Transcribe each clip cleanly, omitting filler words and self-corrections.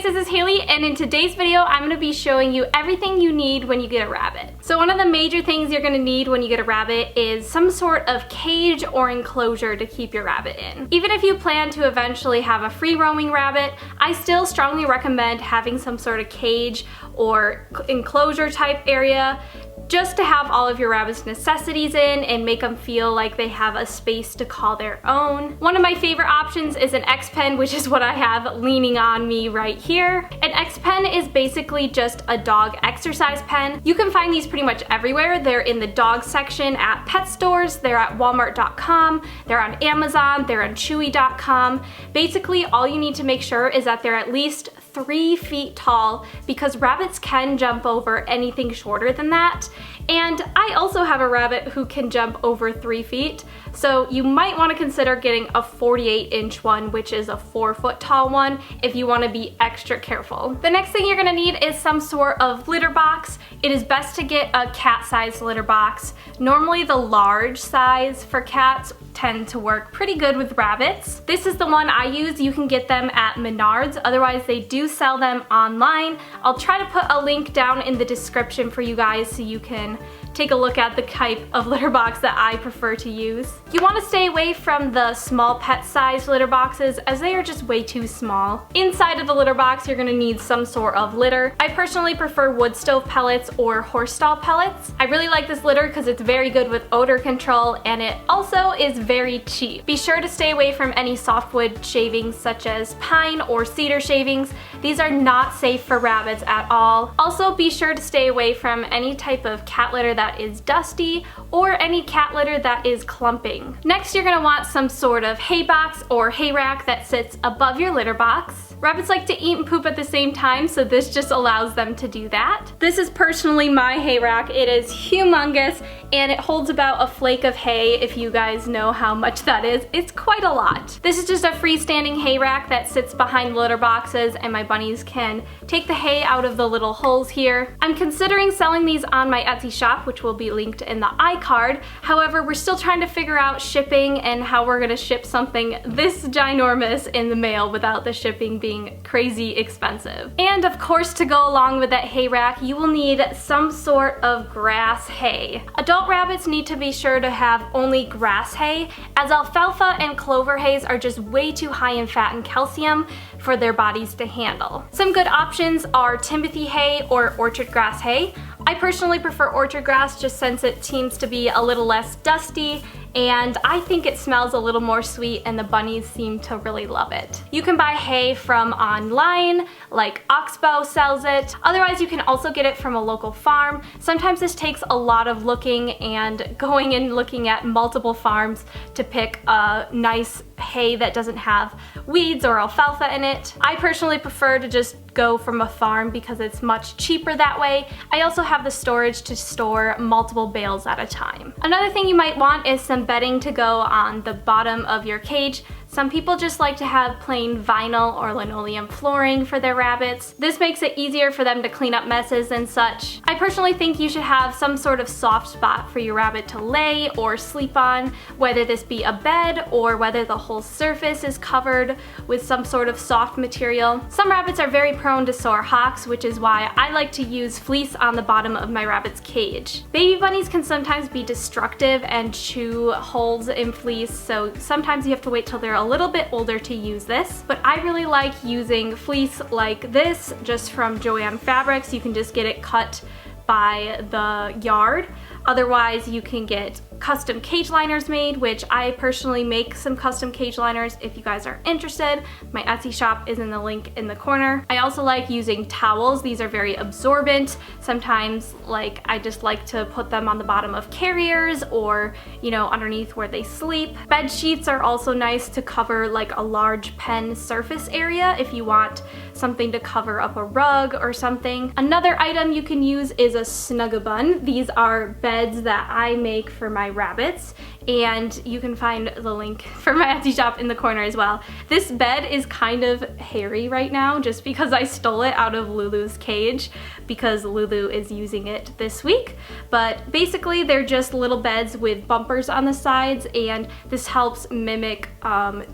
this is Haley, and in today's video I'm going to be showing you everything you need when you get a rabbit. So one of the major things you're going to need when you get a rabbit is some sort of cage or enclosure to keep your rabbit in. Even if you plan to eventually have a free roaming rabbit, I still strongly recommend having some sort of cage or enclosure type area just to have all of your rabbit's necessities in and make them feel like they have a space to call their own. One of my favorite options is an X-Pen, which is what I have leaning on me right here. An X-Pen is basically just a dog exercise pen. You can find these pretty much everywhere. They're in the dog section at pet stores, they're at walmart.com, they're on Amazon, they're on chewy.com. Basically, all you need to make sure is that they're at least 3 feet tall, because rabbits can jump over anything shorter than that. And I also have a rabbit who can jump over 3 feet, so you might want to consider getting a 48-inch one, which is a 4-foot tall one, if you want to be extra careful. The next thing you're going to need is some sort of litter box. It is best to get a cat-sized litter box. Normally the large size for cats tend to work pretty good with rabbits. This is the one I use. You can get them at Menards, otherwise they do sell them online. I'll try to put a link down in the description for you guys so you can take a look at the type of litter box that I prefer to use. You want to stay away from the small pet sized litter boxes, as they are just way too small. Inside of the litter box you're going to need some sort of litter. I personally prefer wood stove pellets or horse stall pellets. I really like this litter because it's very good with odor control, and it also is very cheap. Be sure to stay away from any softwood shavings such as pine or cedar shavings. These are not safe for rabbits at all. Also, be sure to stay away from any type of cat litter that is dusty or any cat litter that is clumping. Next, you're going to want some sort of hay box or hay rack that sits above your litter box. Rabbits like to eat and poop at the same time, so this just allows them to do that. This is personally my hay rack. It is humongous and it holds about a flake of hay. If you guys know how much that is, it's quite a lot. This is just a freestanding hay rack that sits behind litter boxes, and my bunnies can take the hay out of the little holes here. I'm considering selling these on my Etsy shop, which will be linked in the iCard. However, we're still trying to figure out shipping and how we're gonna ship something this ginormous in the mail without the shipping being crazy expensive. And of course, to go along with that hay rack, you will need some sort of grass hay. Adult rabbits need to be sure to have only grass hay, as alfalfa and clover hays are just way too high in fat and calcium for their bodies to handle. Some good options are Timothy hay or orchard grass hay. I personally prefer orchard grass just since it seems to be a little less dusty, and I think it smells a little more sweet, and the bunnies seem to really love it. You can buy hay from online, like Oxbow sells it. Otherwise, you can also get it from a local farm. Sometimes this takes a lot of looking and going and looking at multiple farms to pick a nice hay that doesn't have weeds or alfalfa in it. I personally prefer to just go from a farm because it's much cheaper that way. I also have the storage to store multiple bales at a time. Another thing you might want is some bedding to go on the bottom of your cage. Some people just like to have plain vinyl or linoleum flooring for their rabbits. This makes it easier for them to clean up messes and such. I personally think you should have some sort of soft spot for your rabbit to lay or sleep on, whether this be a bed or whether the whole surface is covered with some sort of soft material. Some rabbits are very prone to sore hocks, which is why I like to use fleece on the bottom of my rabbit's cage. Baby bunnies can sometimes be destructive and chew holes in fleece, so sometimes you have to wait till they're a little bit older to use this, but I really like using fleece like this just from Joann Fabrics. You can just get it cut by the yard. Otherwise, you can get custom cage liners made, which I personally make some custom cage liners if you guys are interested. My Etsy shop is in the link in the corner. I also like using towels. These are very absorbent. Sometimes I just like to put them on the bottom of carriers or, you know, underneath where they sleep. Bed sheets are also nice to cover like a large pen surface area if you want something to cover up a rug or something. Another item you can use is a Snug-a-Bun. These are beds that I make for my rabbits, and you can find the link for my Etsy shop in the corner as well. This bed is kind of hairy right now just because I stole it out of Lulu's cage because Lulu is using it this week. But basically they're just little beds with bumpers on the sides, and this helps mimic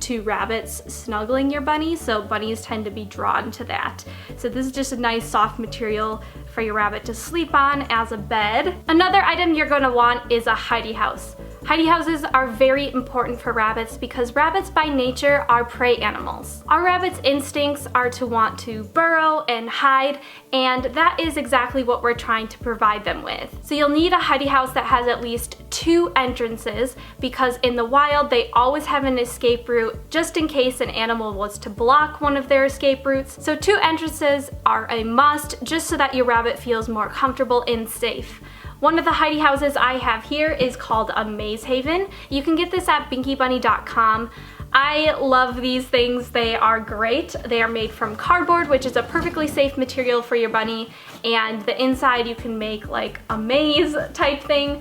two rabbits snuggling your bunny, so bunnies tend to be drawn to that. So this is just a nice soft material for your rabbit to sleep on as a bed. Another item you're going to want is a hidey house. Hidey houses are very important for rabbits because rabbits by nature are prey animals. Our rabbits' instincts are to want to burrow and hide, and that is exactly what we're trying to provide them with. So you'll need a hidey house that has at least 2 entrances, because in the wild they always have an escape route just in case an animal was to block one of their escape routes. So 2 entrances are a must just so that your rabbit feels more comfortable and safe. One of the hidey houses I have here is called a maze haven. You can get this at binkybunny.com. I love these things. They are great. They are made from cardboard, which is a perfectly safe material for your bunny, and the inside you can make like a maze type thing,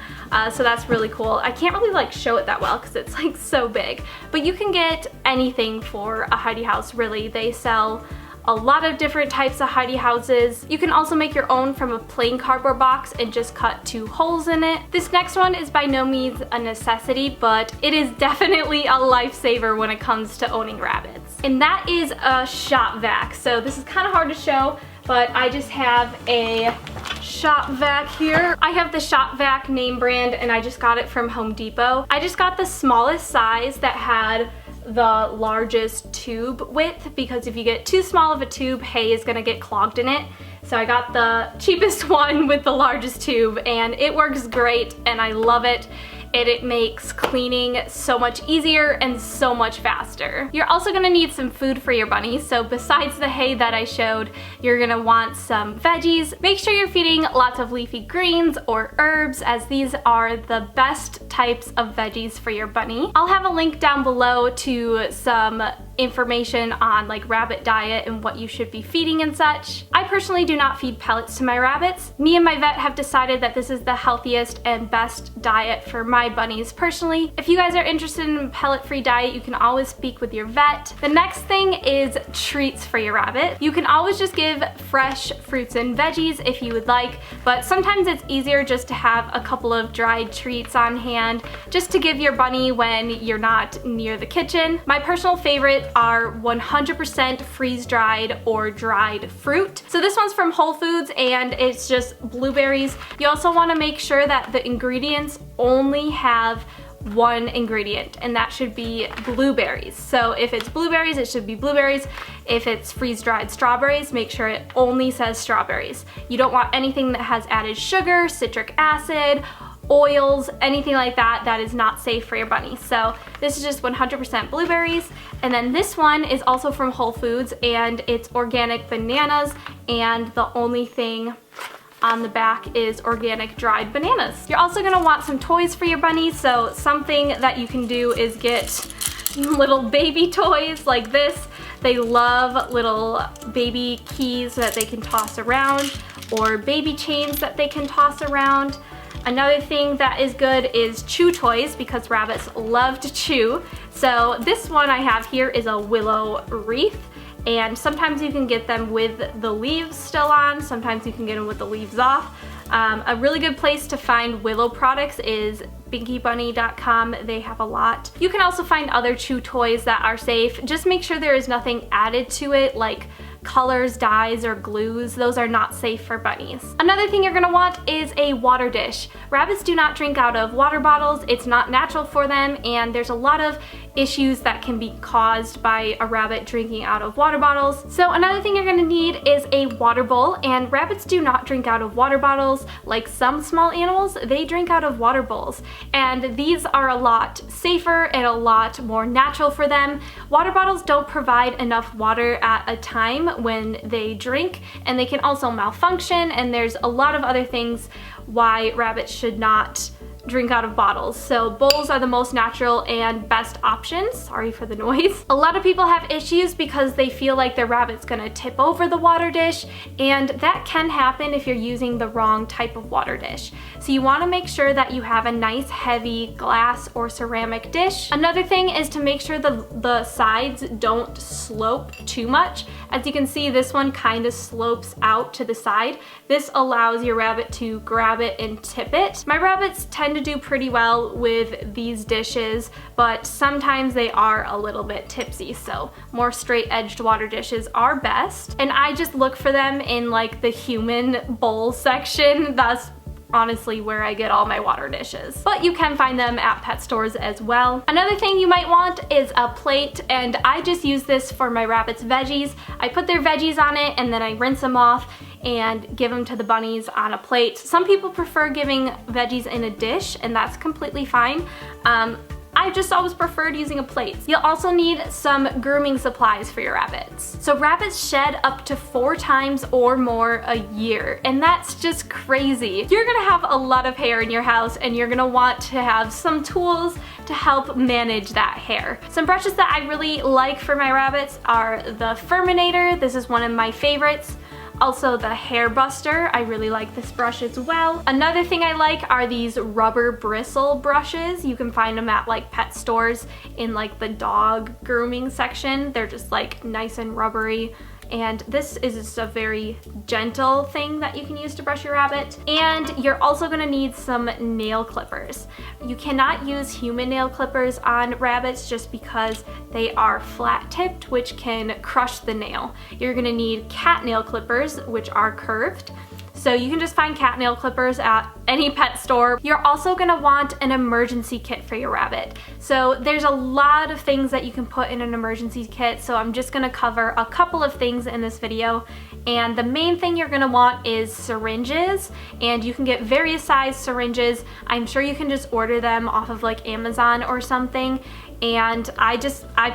so that's really cool. I can't really like show it that well because it's like so big, but you can get anything for a hidey house really. They sell a lot of different types of hidey houses. You can also make your own from a plain cardboard box and just cut 2 holes in it. This next one is by no means a necessity, but it is definitely a lifesaver when it comes to owning rabbits. And that is a shop vac. So this is kind of hard to show, but I just have a shop vac here. I have the shop vac name brand and I just got it from Home Depot. I just got the smallest size that had the largest tube width, because if you get too small of a tube, hay is gonna get clogged in it. So I got the cheapest one with the largest tube, and it works great and I love it. It makes cleaning so much easier and so much faster. You're also gonna need some food for your bunny, so besides the hay that I showed, you're gonna want some veggies. Make sure you're feeding lots of leafy greens or herbs, as these are the best types of veggies for your bunny. I'll have a link down below to some information on like rabbit diet and what you should be feeding and such. I personally do not feed pellets to my rabbits. Me and my vet have decided that this is the healthiest and best diet for my bunnies personally. If you guys are interested in a pellet-free diet, you can always speak with your vet. The next thing is treats for your rabbit. You can always just give fresh fruits and veggies if you would like, but sometimes it's easier just to have a couple of dried treats on hand just to give your bunny when you're not near the kitchen. My personal favorite are 100% freeze-dried or dried fruit. So this one's from Whole Foods and it's just blueberries. You also want to make sure that the ingredients only have one ingredient, and that should be blueberries. So if it's blueberries, it should be blueberries. If it's freeze-dried strawberries, make sure it only says strawberries. You don't want anything that has added sugar, citric acid, oils, anything like that. That is not safe for your bunny. So this is just 100% blueberries. And then this one is also from Whole Foods and it's organic bananas, and the only thing on the back is organic dried bananas. You're also gonna want some toys for your bunny, so something that you can do is get little baby toys like this. They love little baby keys that they can toss around, or baby chains that they can toss around. Another thing that is good is chew toys, because rabbits love to chew. So this one I have here is a willow wreath, and sometimes you can get them with the leaves still on, sometimes you can get them with the leaves off. A really good place to find willow products is binkybunny.com. They have a lot. You can also find other chew toys that are safe. Just make sure there is nothing added to it, like colors, dyes, or glues. Those are not safe for bunnies. Another thing you're gonna want is a water dish. Rabbits do not drink out of water bottles. It's not natural for them, and there's a lot of issues that can be caused by a rabbit drinking out of water bottles. So another thing you're gonna need is a water bowl, and rabbits do not drink out of water bottles. Like some small animals, they drink out of water bowls, and these are a lot safer and a lot more natural for them. Water bottles don't provide enough water at a time when they drink, and they can also malfunction, and there's a lot of other things why rabbits should not drink out of bottles. So bowls are the most natural and best options. Sorry for the noise. A lot of people have issues because they feel like their rabbit's gonna tip over the water dish, and that can happen if you're using the wrong type of water dish. So you wanna make sure that you have a nice heavy glass or ceramic dish. Another thing is to make sure the sides don't slope too much. As you can see, this one kind of slopes out to the side. This allows your rabbit to grab it and tip it. My rabbits tend to do pretty well with these dishes, but sometimes they are a little bit tipsy, so more straight-edged water dishes are best. And I just look for them in like the human bowl section. That's honestly where I get all my water dishes. But you can find them at pet stores as well. Another thing you might want is a plate, and I just use this for my rabbits' veggies. I put their veggies on it and then I rinse them off and give them to the bunnies on a plate. Some people prefer giving veggies in a dish, and that's completely fine. I just always preferred using a plate. You'll also need some grooming supplies for your rabbits. So rabbits shed up to 4 times or more a year, and that's just crazy. You're gonna have a lot of hair in your house, and you're gonna want to have some tools to help manage that hair. Some brushes that I really like for my rabbits are the Furminator. This is one of my favorites. Also the Hair Buster, I really like this brush as well. Another thing I like are these rubber bristle brushes. You can find them at like pet stores in like the dog grooming section. They're just like nice and rubbery. And this is just a very gentle thing that you can use to brush your rabbit. And you're also gonna need some nail clippers. You cannot use human nail clippers on rabbits just because they are flat tipped, which can crush the nail. You're gonna need cat nail clippers, which are curved. So you can just find cat nail clippers at any pet store. You're also gonna want an emergency kit for your rabbit. So there's a lot of things that you can put in an emergency kit, so I'm just gonna cover a couple of things in this video. And the main thing you're gonna want is syringes, and you can get various size syringes. I'm sure you can just order them off of like Amazon or something. And I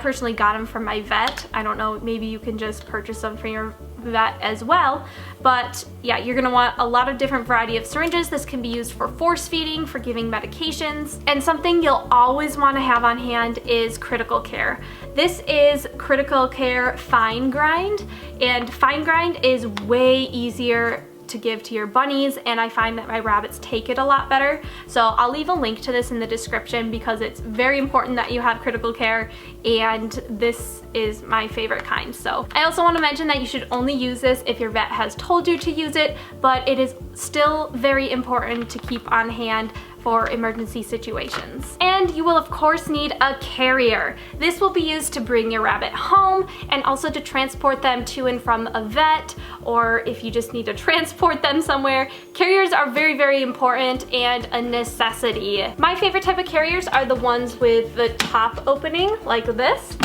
personally got them from my vet. I don't know, maybe you can just purchase them from your vet as well. But yeah, you're gonna want a lot of different variety of syringes. This can be used for force feeding, for giving medications. And something you'll always wanna have on hand is Critical Care. This is Critical Care Fine Grind, and Fine Grind is way easier to give to your bunnies, and I find that my rabbits take it a lot better. So I'll leave a link to this in the description because it's very important that you have Critical Care, and this is my favorite kind. So I also want to mention that you should only use this if your vet has told you to use it, but it is still very important to keep on hand for emergency situations. And you will of course need a carrier. This will be used to bring your rabbit home and also to transport them to and from a vet, or if you just need to transport them somewhere. Carriers are very, very important and a necessity. My favorite type of carriers are the ones with the top opening like this.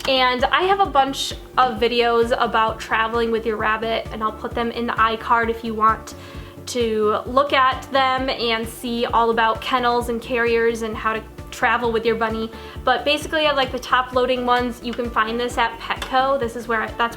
And I have a bunch of videos about traveling with your rabbit, and I'll put them in the iCard if you want to look at them and see all about kennels and carriers and how to travel with your bunny. But basically I like the top loading ones. You can find this at Petco. That's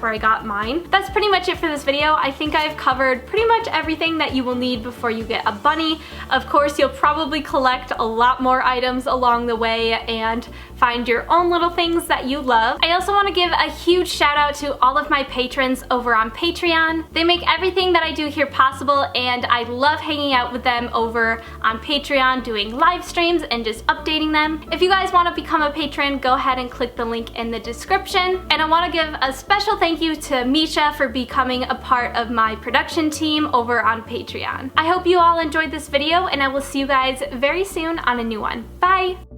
where I got mine. That's pretty much it for this video. I think I've covered pretty much everything that you will need before you get a bunny. Of course, you'll probably collect a lot more items along the way and find your own little things that you love. I also want to give a huge shout out to all of my patrons over on Patreon. They make everything that I do here possible, and I love hanging out with them over on Patreon, doing live streams and just updating them. If you guys want to become a patron, go ahead and click the link in the description. And I want to give a special thank you to Misha for becoming a part of my production team over on Patreon. I hope you all enjoyed this video, and I will see you guys very soon on a new one. Bye!